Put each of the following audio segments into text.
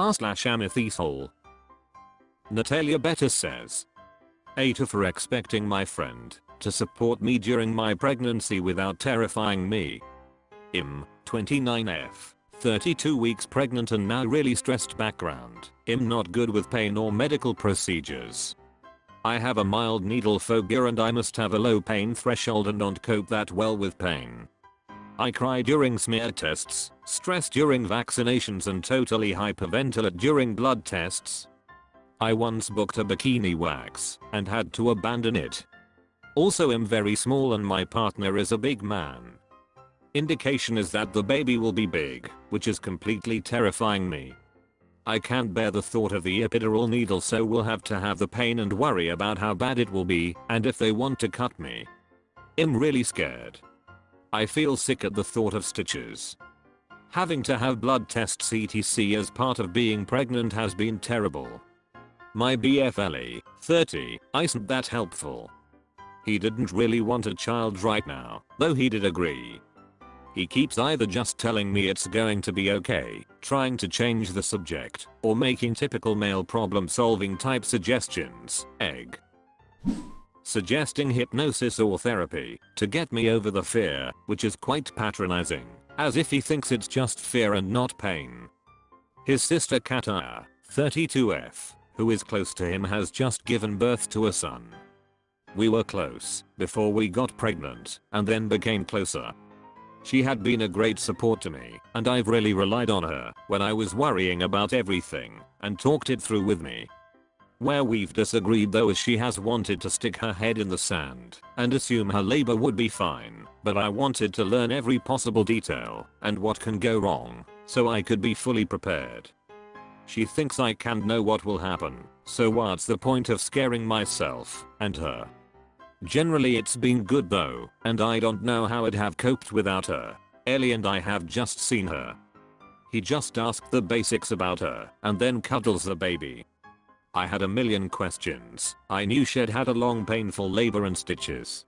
r/AmItheAsshole. Natalia Better says, AITA for expecting my friend to support me during my pregnancy without terrifying me. 29F, 32 weeks pregnant and now really stressed background. Not good with pain or medical procedures. I have a mild needle phobia and I must have a low pain threshold and don't cope that well with pain. I cry during smear tests, stress during vaccinations and totally hyperventilate during blood tests. I once booked a bikini wax and had to abandon it. Also am very small and my partner is a big man. Indication is that the baby will be big, which is completely terrifying me. I can't bear the thought of the epidural needle, so we'll have to have the pain and worry about how bad it will be and if they want to cut me. I'm really scared. I feel sick at the thought of stitches. Having to have blood tests etc as part of being pregnant has been terrible. My BF Ellie, 30, isn't that helpful. He didn't really want a child right now, though he did agree. He keeps either just telling me it's going to be okay, trying to change the subject, or making typical male problem solving type suggestions, suggesting hypnosis or therapy to get me over the fear, which is quite patronizing, as if he thinks it's just fear and not pain. His sister Kataya, 32F, who is close to him, has just given birth to a son. We were close before we got pregnant and then became closer. She had been a great support to me and I've really relied on her when I was worrying about everything and talked it through with me. Where we've disagreed though is she has wanted to stick her head in the sand and assume her labor would be fine, but I wanted to learn every possible detail and what can go wrong so I could be fully prepared. She thinks I can't know what will happen, so what's the point of scaring myself and her? Generally it's been good though, and I don't know how I'd have coped without her. Ellie and I have just seen her. He just asked the basics about her and then cuddles the baby. I had a million questions. I knew she'd had a long painful labor and stitches.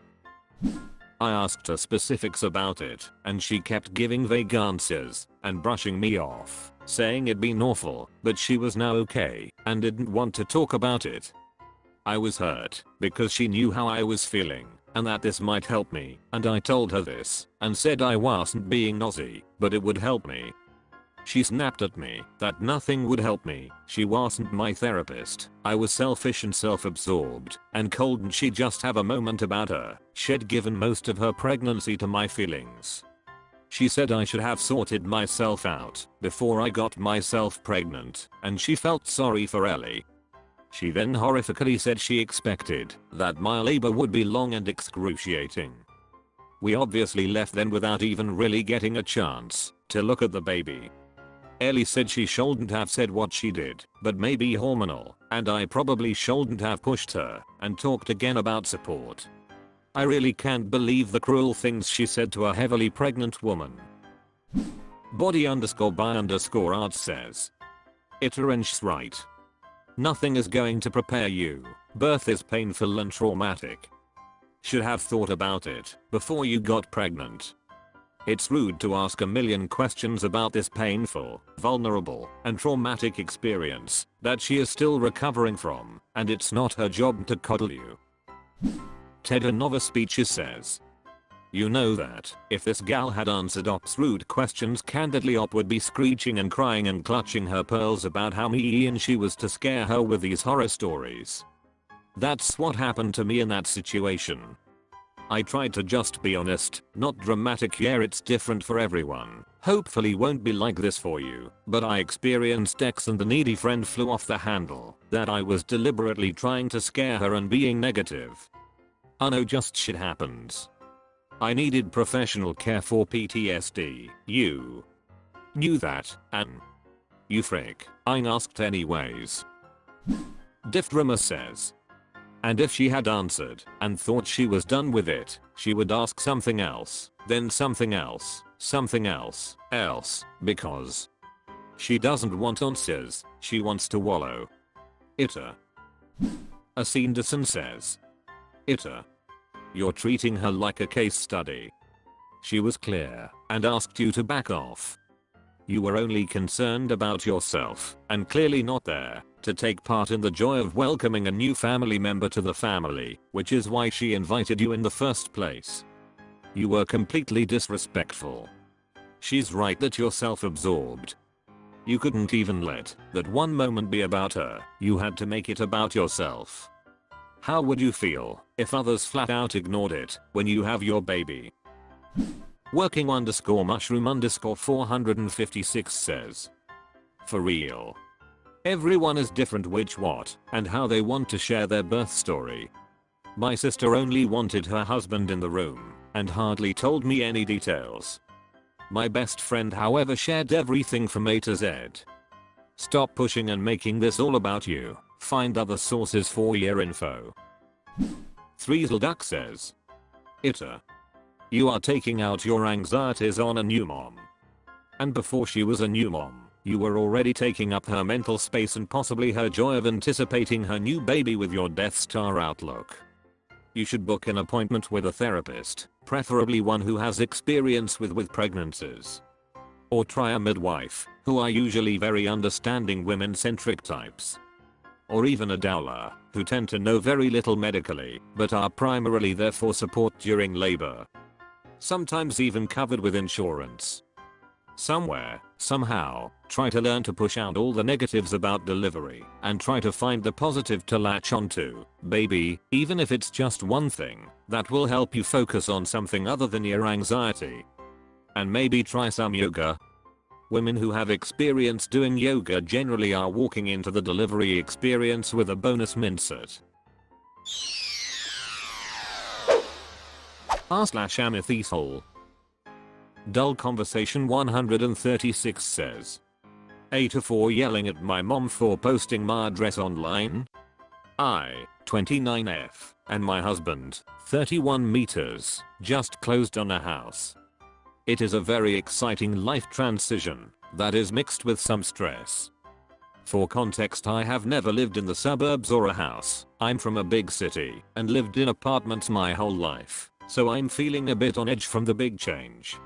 I asked her specifics about it and she kept giving vague answers and brushing me off, saying it'd been awful but she was now okay and didn't want to talk about it. I was hurt because she knew how I was feeling and that this might help me, and I told her this and said I wasn't being nosy, but it would help me. She snapped at me that nothing would help me. She wasn't my therapist. I was selfish and self-absorbed and cold and she'd just have a moment about her. She'd given most of her pregnancy to my feelings. She said I should have sorted myself out before I got myself pregnant and she felt sorry for Ellie. She then horrifically said she expected that my labor would be long and excruciating. We obviously left then without even really getting a chance to look at the baby. Ellie said she shouldn't have said what she did, but maybe hormonal, and I probably shouldn't have pushed her and talked again about support. I really can't believe the cruel things she said to a heavily pregnant woman. Body_by_art says, Iterench's right. Nothing is going to prepare you. Birth is painful and traumatic. Should have thought about it before you got pregnant. It's rude to ask a million questions about this painful, vulnerable, and traumatic experience that she is still recovering from, and it's not her job to coddle you. Ted Nova Speeches says, you know that if this gal had answered Op's rude questions candidly, Op would be screeching and crying and clutching her pearls about how mean she was to scare her with these horror stories. That's what happened to me in that situation. I tried to just be honest, not dramatic. Yeah, it's different for everyone. Hopefully won't be like this for you, but I experienced X and the needy friend flew off the handle that I was deliberately trying to scare her and being negative. I know, just shit happens. I needed professional care for PTSD. You knew that, and you frick. I asked anyways. Diffdrama says, and if she had answered and thought she was done with it, she would ask something else, then something else, something else, because she doesn't want answers, she wants to wallow. AITA. Asinderson says, AITA. You're treating her like a case study. She was clear and asked you to back off. You were only concerned about yourself and clearly not there to take part in the joy of welcoming a new family member to the family, which is why she invited you in the first place. You were completely disrespectful. She's right that you're self-absorbed. You couldn't even let that one moment be about her, you had to make it about yourself. How would you feel if others flat out ignored it when you have your baby? Working_mushroom_456 says. For real. Everyone is different which what and how they want to share their birth story. My sister only wanted her husband in the room and hardly told me any details. My best friend however shared everything from A to Z. Stop pushing and making this all about you. Find other sources for your info. Threezelduck says. AITA. You are taking out your anxieties on a new mom. And before she was a new mom, you were already taking up her mental space and possibly her joy of anticipating her new baby with your Death Star outlook. You should book an appointment with a therapist, preferably one who has experience with pregnancies. Or try a midwife, who are usually very understanding women-centric types. Or even a doula, who tend to know very little medically, but are primarily there for support during labor. Sometimes even covered with insurance. Somewhere, somehow, try to learn to push out all the negatives about delivery and try to find the positive to latch onto, baby, even if it's just one thing that will help you focus on something other than your anxiety. And maybe try some yoga. Women who have experience doing yoga generally are walking into the delivery experience with a bonus mindset. r/AmItheAsshole. Dull Conversation 136 says. AITA for yelling at my mom for posting my address online. I, 29F, and my husband, 31 meters, just closed on a house. It is a very exciting life transition that is mixed with some stress. For context, I have never lived in the suburbs or a house. I'm from a big city and lived in apartments my whole life, so I'm feeling a bit on edge from the big change.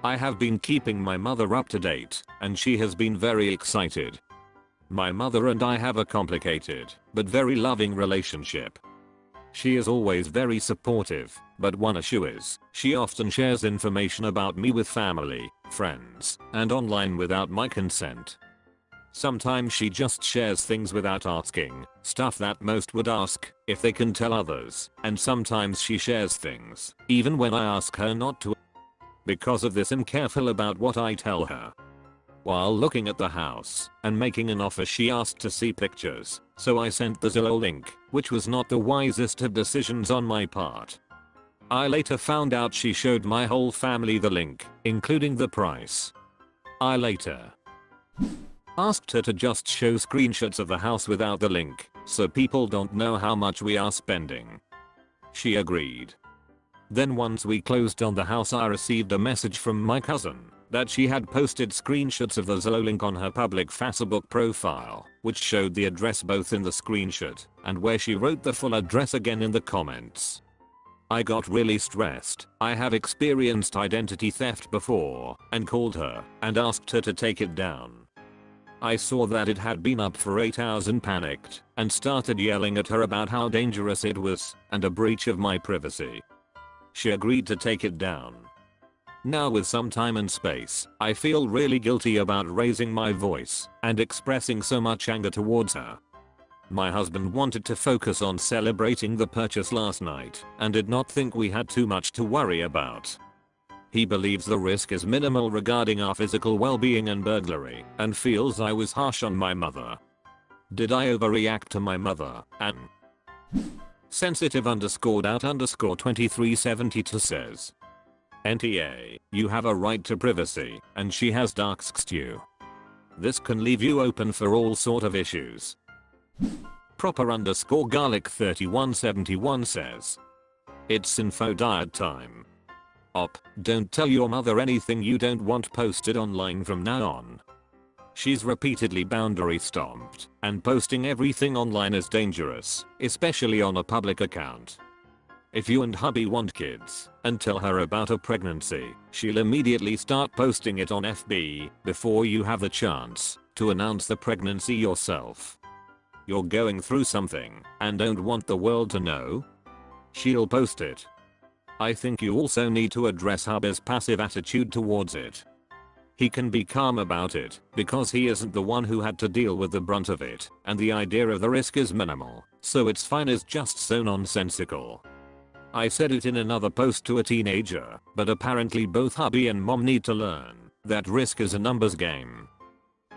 I have been keeping my mother up to date, and she has been very excited. My mother and I have a complicated, but very loving relationship. She is always very supportive, but one issue is, she often shares information about me with family, friends, and online without my consent. Sometimes she just shares things without asking, stuff that most would ask if they can tell others, and sometimes she shares things, even when I ask her not to. Because of this, I'm careful about what I tell her. While looking at the house and making an offer, she asked to see pictures, so I sent the Zillow link, which was not the wisest of decisions on my part. I later found out she showed my whole family the link, including the price. I later asked her to just show screenshots of the house without the link, so people don't know how much we are spending. She agreed. Then once we closed on the house, I received a message from my cousin that she had posted screenshots of the Zillow link on her public Facebook profile, which showed the address both in the screenshot and where she wrote the full address again in the comments. I got really stressed. I have experienced identity theft before and called her and asked her to take it down. I saw that it had been up for 8 hours and panicked and started yelling at her about how dangerous it was and a breach of my privacy. She agreed to take it down. Now, with some time and space, I feel really guilty about raising my voice and expressing so much anger towards her. My husband wanted to focus on celebrating the purchase last night and did not think we had too much to worry about. He believes the risk is minimal regarding our physical well-being and burglary and feels I was harsh on my mother. Did I overreact to my mother? And sensitive_doubt_2372 says. NTA, you have a right to privacy, and she has doxxed you. This can leave you open for all sort of issues. Proper_garlic3171 says. It's info diet time. Op, don't tell your mother anything you don't want posted online from now on. She's repeatedly boundary stomped, and posting everything online is dangerous, especially on a public account. If you and hubby want kids and tell her about a pregnancy, she'll immediately start posting it on FB before you have the chance to announce the pregnancy yourself. You're going through something and don't want the world to know? She'll post it. I think you also need to address hubby's passive attitude towards it. He can be calm about it because he isn't the one who had to deal with the brunt of it, and the idea of the risk is minimal, so it's fine is just so nonsensical. I said it in another post to a teenager, but apparently both hubby and mom need to learn that risk is a numbers game.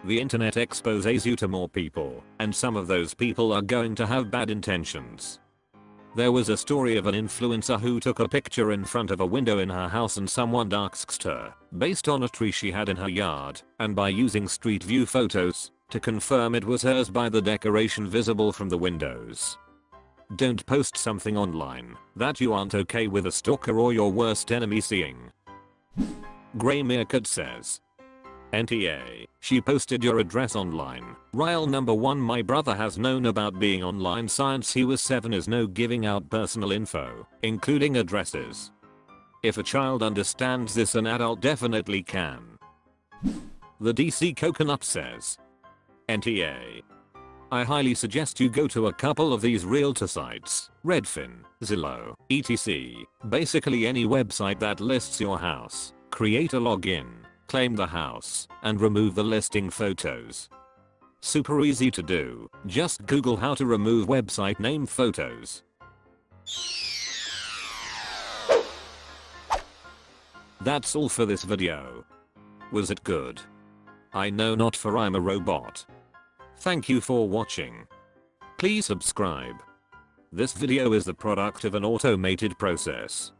The internet exposes you to more people, and some of those people are going to have bad intentions. There was a story of an influencer who took a picture in front of a window in her house and someone asked her, based on a tree she had in her yard, and by using street view photos, to confirm it was hers by the decoration visible from the windows. Don't post something online that you aren't okay with a stalker or your worst enemy seeing. Grey Meerkat says, NTA, she posted your address online. Ryle number 1, my brother has known about being online since he was 7, is no giving out personal info, including addresses. If a child understands this, an adult definitely can. The DC Coconut says, NTA, I highly suggest you go to a couple of these realtor sites, Redfin, Zillow, etc. Basically any website that lists your house. Create a login, claim the house, and remove the listing photos. Super easy to do, just Google how to remove website name photos. That's all for this video. Was it good? I know not, for I'm a robot. Thank you for watching. Please subscribe. This video is the product of an automated process.